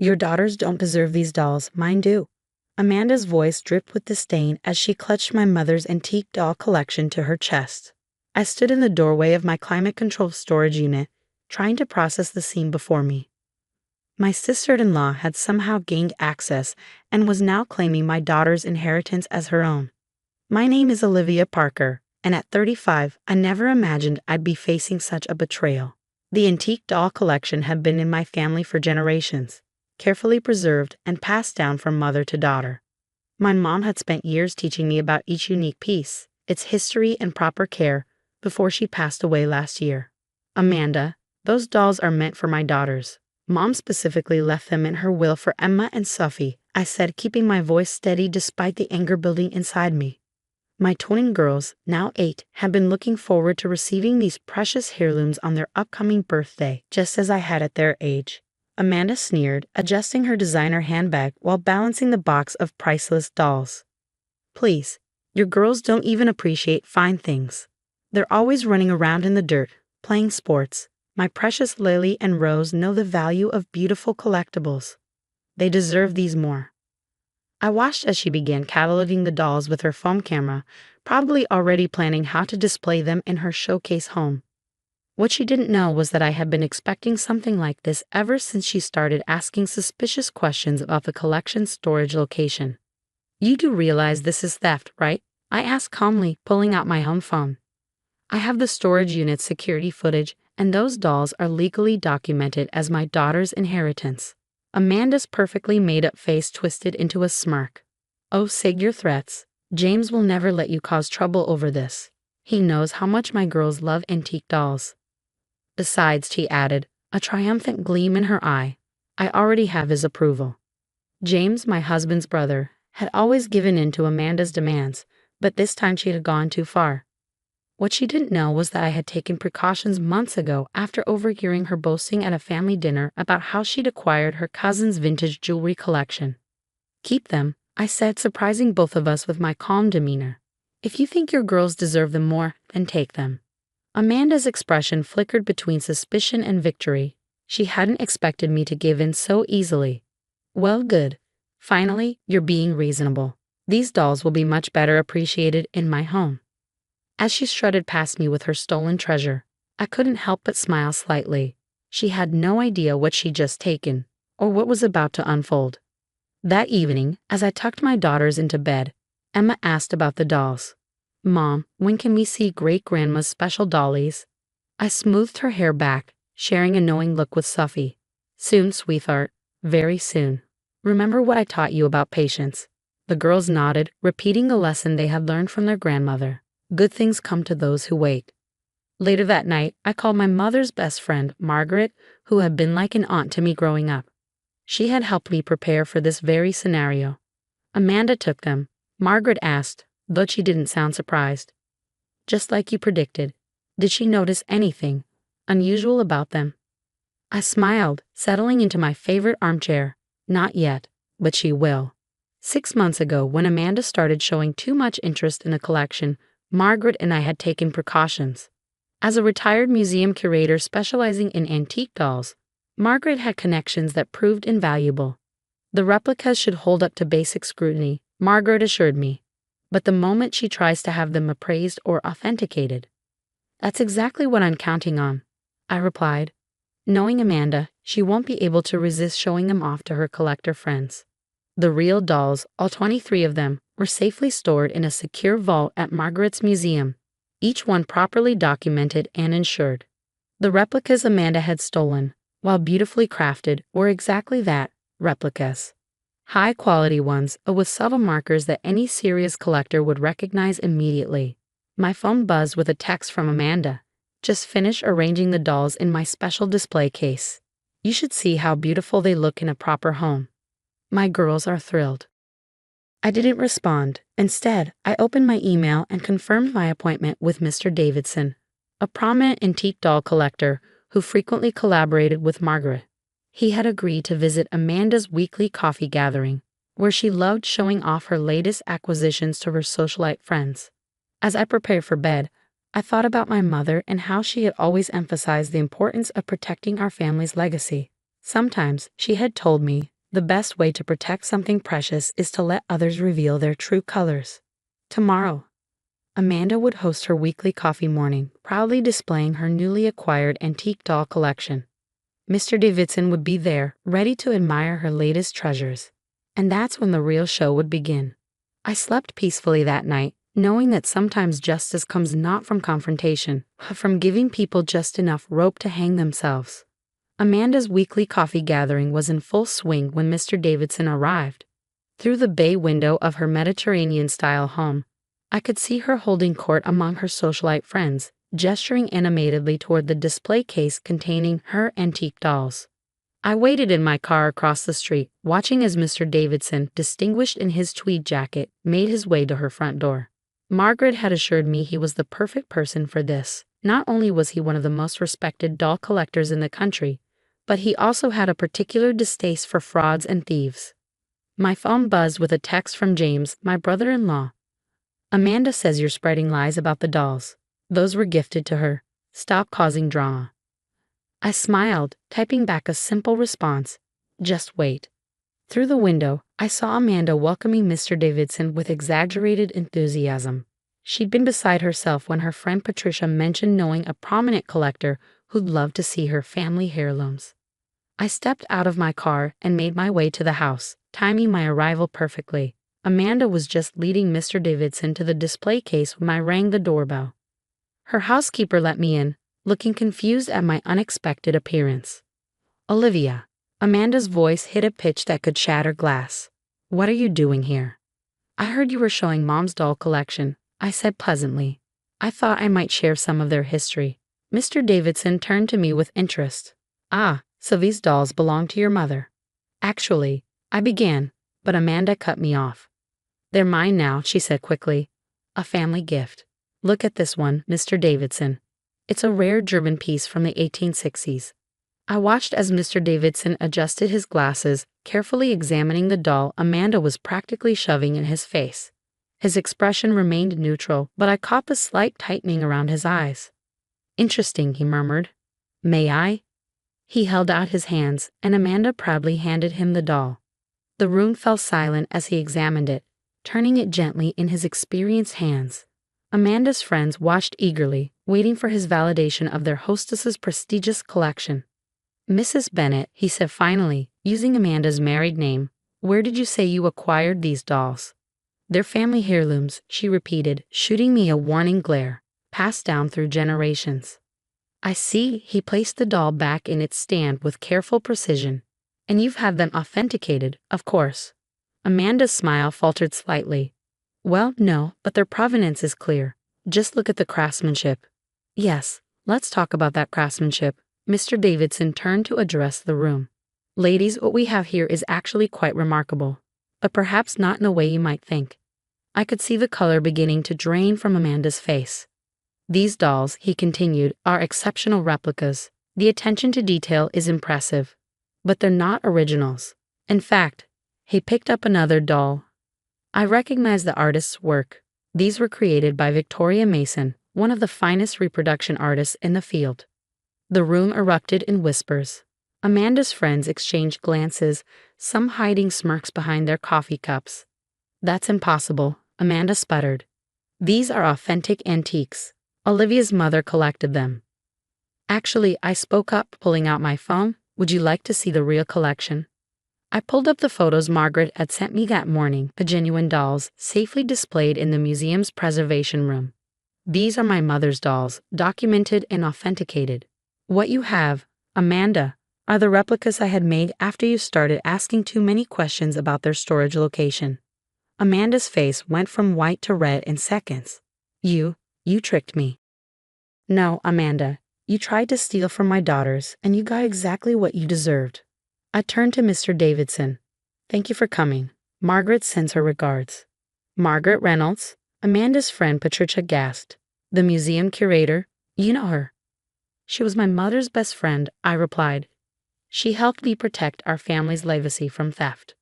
Your daughters don't deserve these dolls, mine do. Amanda's voice dripped with disdain as she clutched my mother's antique doll collection to her chest. I stood in the doorway of my climate-controlled storage unit, trying to process the scene before me. My sister-in-law had somehow gained access and was now claiming my daughter's inheritance as her own. My name is Olivia Parker, and at 35, I never imagined I'd be facing such a betrayal. The antique doll collection had been in my family for generations, carefully preserved and passed down from mother to daughter. My mom had spent years teaching me about each unique piece, its history and proper care, before she passed away last year. Amanda, those dolls are meant for my daughters. Mom specifically left them in her will for Emma and Sophie, I said, keeping my voice steady despite the anger building inside me. My twin girls, now 8, had been looking forward to receiving these precious heirlooms on their upcoming birthday, just as I had at their age. Amanda sneered, adjusting her designer handbag while balancing the box of priceless dolls. Please, your girls don't even appreciate fine things. They're always running around in the dirt, playing sports. My precious Lily and Rose know the value of beautiful collectibles. They deserve these more. I watched as she began cataloguing the dolls with her phone camera, probably already planning how to display them in her showcase home. What she didn't know was that I had been expecting something like this ever since she started asking suspicious questions about the collection's storage location. You do realize this is theft, right? I asked calmly, pulling out my home phone. I have the storage unit's security footage, and those dolls are legally documented as my daughter's inheritance. Amanda's perfectly made-up face twisted into a smirk. Oh, save your threats. James will never let you cause trouble over this. He knows how much my girls love antique dolls. Besides, she added, a triumphant gleam in her eye, I already have his approval. James, my husband's brother, had always given in to Amanda's demands, but this time she had gone too far. What she didn't know was that I had taken precautions months ago after overhearing her boasting at a family dinner about how she'd acquired her cousin's vintage jewelry collection. Keep them, I said, surprising both of us with my calm demeanor. If you think your girls deserve them more, then take them. Amanda's expression flickered between suspicion and victory. She hadn't expected me to give in so easily. Well, good. Finally, you're being reasonable. These dolls will be much better appreciated in my home. As she strutted past me with her stolen treasure, I couldn't help but smile slightly. She had no idea what she'd just taken, or what was about to unfold. That evening, as I tucked my daughters into bed, Emma asked about the dolls. Mom, when can we see great-grandma's special dollies? I smoothed her hair back, sharing a knowing look with Sophie. Soon, sweetheart. Very soon. Remember what I taught you about patience? The girls nodded, repeating the lesson they had learned from their grandmother. Good things come to those who wait. Later that night, I called my mother's best friend, Margaret, who had been like an aunt to me growing up. She had helped me prepare for this very scenario. Amanda took them. Margaret asked, though she didn't sound surprised. Just like you predicted. Did she notice anything unusual about them? I smiled, settling into my favorite armchair. Not yet, but she will. 6 months ago, when Amanda started showing too much interest in a collection, Margaret and I had taken precautions. As a retired museum curator specializing in antique dolls, Margaret had connections that proved invaluable. The replicas should hold up to basic scrutiny, Margaret assured me. But the moment she tries to have them appraised or authenticated. That's exactly what I'm counting on, I replied. Knowing Amanda, she won't be able to resist showing them off to her collector friends. The real dolls, all 23 of them, were safely stored in a secure vault at Margaret's museum, each one properly documented and insured. The replicas Amanda had stolen, while beautifully crafted, were exactly that, replicas. High-quality ones, with subtle markers that any serious collector would recognize immediately. My phone buzzed with a text from Amanda. Just finished arranging the dolls in my special display case. You should see how beautiful they look in a proper home. My girls are thrilled. I didn't respond. Instead, I opened my email and confirmed my appointment with Mr. Davidson, a prominent antique doll collector who frequently collaborated with Margaret. He had agreed to visit Amanda's weekly coffee gathering, where she loved showing off her latest acquisitions to her socialite friends. As I prepared for bed, I thought about my mother and how she had always emphasized the importance of protecting our family's legacy. Sometimes, she had told me, the best way to protect something precious is to let others reveal their true colors. Tomorrow, Amanda would host her weekly coffee morning, proudly displaying her newly acquired antique doll collection. Mr. Davidson would be there, ready to admire her latest treasures. And that's when the real show would begin. I slept peacefully that night, knowing that sometimes justice comes not from confrontation, but from giving people just enough rope to hang themselves. Amanda's weekly coffee gathering was in full swing when Mr. Davidson arrived. Through the bay window of her Mediterranean-style home, I could see her holding court among her socialite friends, gesturing animatedly toward the display case containing her antique dolls. I waited in my car across the street, watching as Mr. Davidson, distinguished in his tweed jacket, made his way to her front door. Margaret had assured me he was the perfect person for this. Not only was he one of the most respected doll collectors in the country, but he also had a particular distaste for frauds and thieves. My phone buzzed with a text from James, my brother-in-law. Amanda says you're spreading lies about the dolls. Those were gifted to her. Stop causing drama. I smiled, typing back a simple response. Just wait. Through the window, I saw Amanda welcoming Mr. Davidson with exaggerated enthusiasm. She'd been beside herself when her friend Patricia mentioned knowing a prominent collector who'd love to see her family heirlooms. I stepped out of my car and made my way to the house, timing my arrival perfectly. Amanda was just leading Mr. Davidson to the display case when I rang the doorbell. Her housekeeper let me in, looking confused at my unexpected appearance. Olivia. Amanda's voice hit a pitch that could shatter glass. What are you doing here? I heard you were showing Mom's doll collection, I said pleasantly. I thought I might share some of their history. Mr. Davidson turned to me with interest. Ah, so these dolls belong to your mother. Actually, I began, but Amanda cut me off. They're mine now, she said quickly. A family gift. Look at this one, Mr. Davidson. It's a rare German piece from the 1860s. I watched as Mr. Davidson adjusted his glasses, carefully examining the doll Amanda was practically shoving in his face. His expression remained neutral, but I caught the slight tightening around his eyes. Interesting, he murmured. May I? He held out his hands, and Amanda proudly handed him the doll. The room fell silent as he examined it, turning it gently in his experienced hands. Amanda's friends watched eagerly, waiting for his validation of their hostess's prestigious collection. Mrs. Bennet, he said finally, using Amanda's married name, where did you say you acquired these dolls? They're family heirlooms, she repeated, shooting me a warning glare, passed down through generations. I see, he placed the doll back in its stand with careful precision. And you've had them authenticated, of course. Amanda's smile faltered slightly. Well, no, but their provenance is clear. Just look at the craftsmanship. Yes, let's talk about that craftsmanship. Mr. Davidson turned to address the room. Ladies, what we have here is actually quite remarkable, but perhaps not in a way you might think. I could see the color beginning to drain from Amanda's face. These dolls, he continued, are exceptional replicas. The attention to detail is impressive, but they're not originals. In fact, he picked up another doll. I recognized the artist's work. These were created by Victoria Mason, one of the finest reproduction artists in the field. The room erupted in whispers. Amanda's friends exchanged glances, some hiding smirks behind their coffee cups. That's impossible, Amanda sputtered. These are authentic antiques. Olivia's mother collected them. Actually, I spoke up, pulling out my phone. Would you like to see the real collection? I pulled up the photos Margaret had sent me that morning, the genuine dolls, safely displayed in the museum's preservation room. These are my mother's dolls, documented and authenticated. What you have, Amanda, are the replicas I had made after you started asking too many questions about their storage location. Amanda's face went from white to red in seconds. You tricked me. No, Amanda, you tried to steal from my daughters, and you got exactly what you deserved. I turned to Mr. Davidson. Thank you for coming. Margaret sends her regards. Margaret Reynolds? Amanda's friend Patricia gasped. The museum curator? You know her. She was my mother's best friend, I replied. She helped me protect our family's legacy from theft.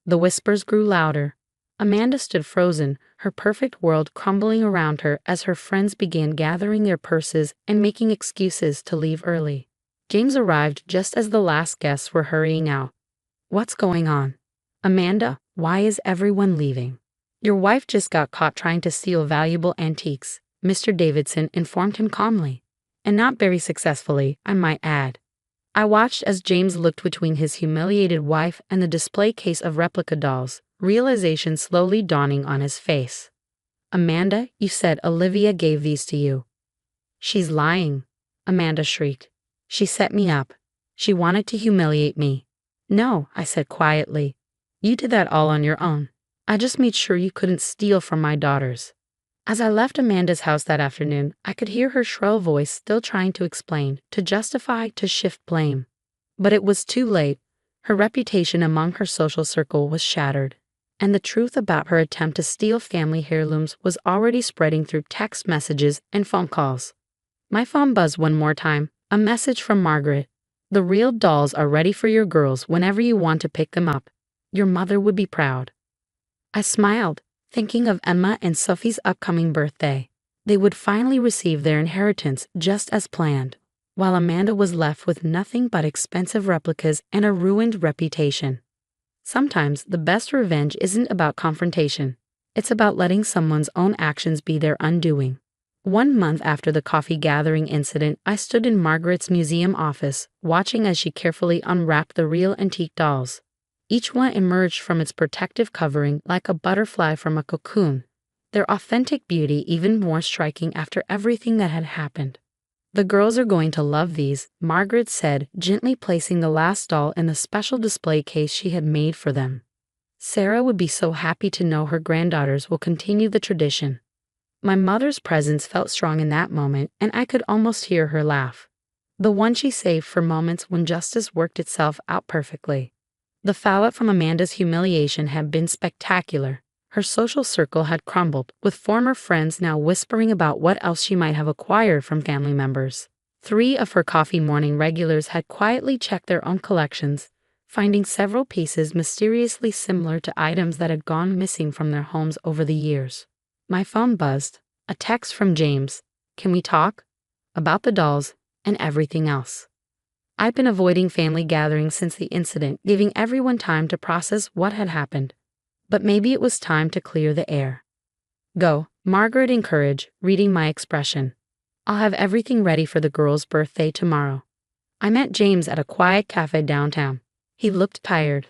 The whispers grew louder. Amanda stood frozen, her perfect world crumbling around her as her friends began gathering their purses and making excuses to leave early. James arrived just as the last guests were hurrying out. "What's going on? Amanda, why is everyone leaving?" "Your wife just got caught trying to steal valuable antiques," Mr. Davidson informed him calmly. "And not very successfully, I might add." I watched as James looked between his humiliated wife and the display case of replica dolls, realization slowly dawning on his face. "Amanda, you said Olivia gave these to you." "She's lying," Amanda shrieked. "She set me up. She wanted to humiliate me." "No," I said quietly. "You did that all on your own. I just made sure you couldn't steal from my daughters." As I left Amanda's house that afternoon, I could hear her shrill voice still trying to explain, to justify, to shift blame. But it was too late. Her reputation among her social circle was shattered, and the truth about her attempt to steal family heirlooms was already spreading through text messages and phone calls. My phone buzzed one more time, a message from Margaret. "The real dolls are ready for your girls whenever you want to pick them up. Your mother would be proud." I smiled, thinking of Emma and Sophie's upcoming birthday. They would finally receive their inheritance just as planned, while Amanda was left with nothing but expensive replicas and a ruined reputation. Sometimes the best revenge isn't about confrontation. It's about letting someone's own actions be their undoing. 1 month after the coffee gathering incident, I stood in Margaret's museum office, watching as she carefully unwrapped the real antique dolls. Each one emerged from its protective covering like a butterfly from a cocoon, their authentic beauty even more striking after everything that had happened. "The girls are going to love these," Margaret said, gently placing the last doll in the special display case she had made for them. "Sarah would be so happy to know her granddaughters will continue the tradition." My mother's presence felt strong in that moment, and I could almost hear her laugh. The one she saved for moments when justice worked itself out perfectly. The fallout from Amanda's humiliation had been spectacular. Her social circle had crumbled, with former friends now whispering about what else she might have acquired from family members. 3 of her coffee morning regulars had quietly checked their own collections, finding several pieces mysteriously similar to items that had gone missing from their homes over the years. My phone buzzed, a text from James. "Can we talk?" About the dolls and everything else. I'd been avoiding family gatherings since the incident, giving everyone time to process what had happened. But maybe it was time to clear the air. "Go," Margaret encouraged, reading my expression. "I'll have everything ready for the girls' birthday tomorrow." I met James at a quiet cafe downtown. He looked tired,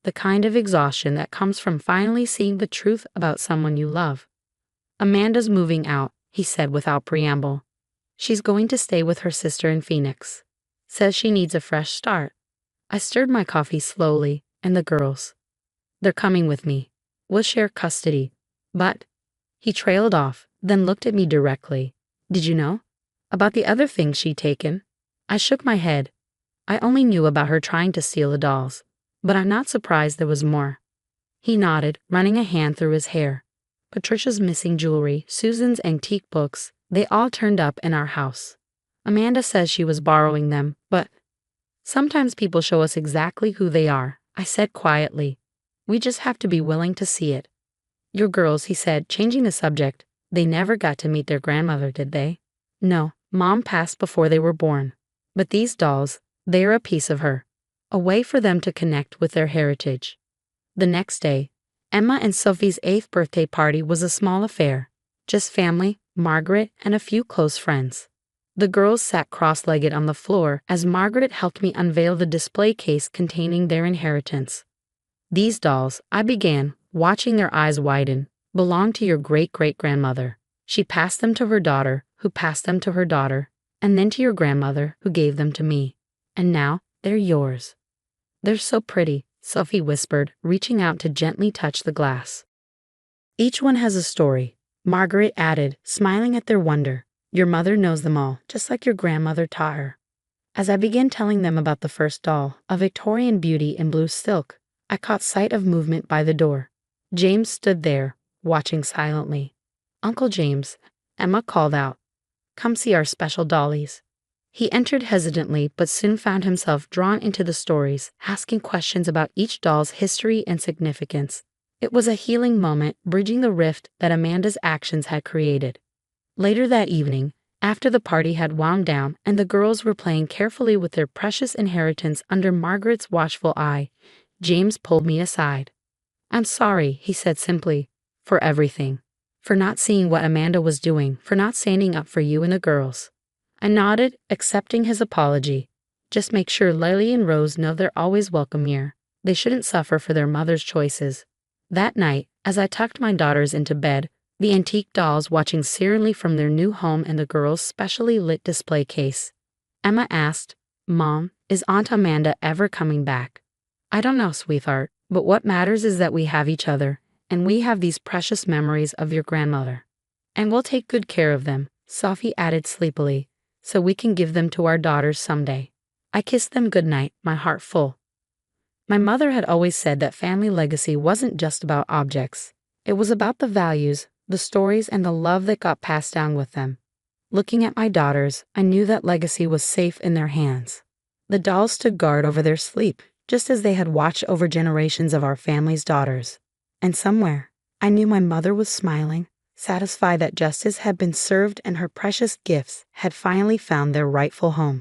the kind of exhaustion that comes from finally seeing the truth about someone you love. "Amanda's moving out," he said without preamble. "She's going to stay with her sister in Phoenix. Says she needs a fresh start." I stirred my coffee slowly, and the girls. "They're coming with me. We'll share custody. But—" He trailed off, then looked at me directly. "Did you know about the other things she'd taken?" I shook my head. I only knew about her trying to steal the dolls, but I'm not surprised there was more. He nodded, running a hand through his hair. "Patricia's missing jewelry, Susan's antique books, they all turned up in our house. Amanda says she was borrowing them, but sometimes people show us exactly who they are," I said quietly. "We just have to be willing to see it." "Your girls," he said, changing the subject, "they never got to meet their grandmother, did they?" "No, Mom passed before they were born. But these dolls, they're a piece of her. A way for them to connect with their heritage." The next day, Emma and Sophie's 8th birthday party was a small affair. Just family, Margaret, and a few close friends. The girls sat cross-legged on the floor as Margaret helped me unveil the display case containing their inheritance. "These dolls," I began, watching their eyes widen, "belong to your great-great-grandmother. She passed them to her daughter, who passed them to her daughter, and then to your grandmother, who gave them to me. And now, they're yours." "They're so pretty," Sophie whispered, reaching out to gently touch the glass. "Each one has a story," Margaret added, smiling at their wonder. "Your mother knows them all, just like your grandmother taught her." As I began telling them about the first doll, a Victorian beauty in blue silk, I caught sight of movement by the door. James stood there, watching silently. "Uncle James," Emma called out. "Come see our special dollies." He entered hesitantly but soon found himself drawn into the stories, asking questions about each doll's history and significance. It was a healing moment, bridging the rift that Amanda's actions had created. Later that evening, After the party had wound down and the girls were playing carefully with their precious inheritance under Margaret's watchful eye, James pulled me aside. "I'm sorry," he said simply, "for everything. For not seeing what Amanda was doing, for not standing up for you and the girls." I nodded, accepting his apology. "Just make sure Lily and Rose know they're always welcome here. They shouldn't suffer for their mother's choices." That night, as I tucked my daughters into bed, the antique dolls watching serenely from their new home in the girls' specially lit display case, Emma asked, "Mom, is Aunt Amanda ever coming back?" "I don't know, sweetheart, but what matters is that we have each other, and we have these precious memories of your grandmother. And we'll take good care of them," Sophie added sleepily, "so we can give them to our daughters someday." I kissed them goodnight, my heart full. My mother had always said that family legacy wasn't just about objects. It was about the values, the stories, and the love that got passed down with them. Looking at my daughters, I knew that legacy was safe in their hands. The dolls stood guard over their sleep, just as they had watched over generations of our family's daughters. And somewhere, I knew my mother was smiling, satisfied that justice had been served and her precious gifts had finally found their rightful home.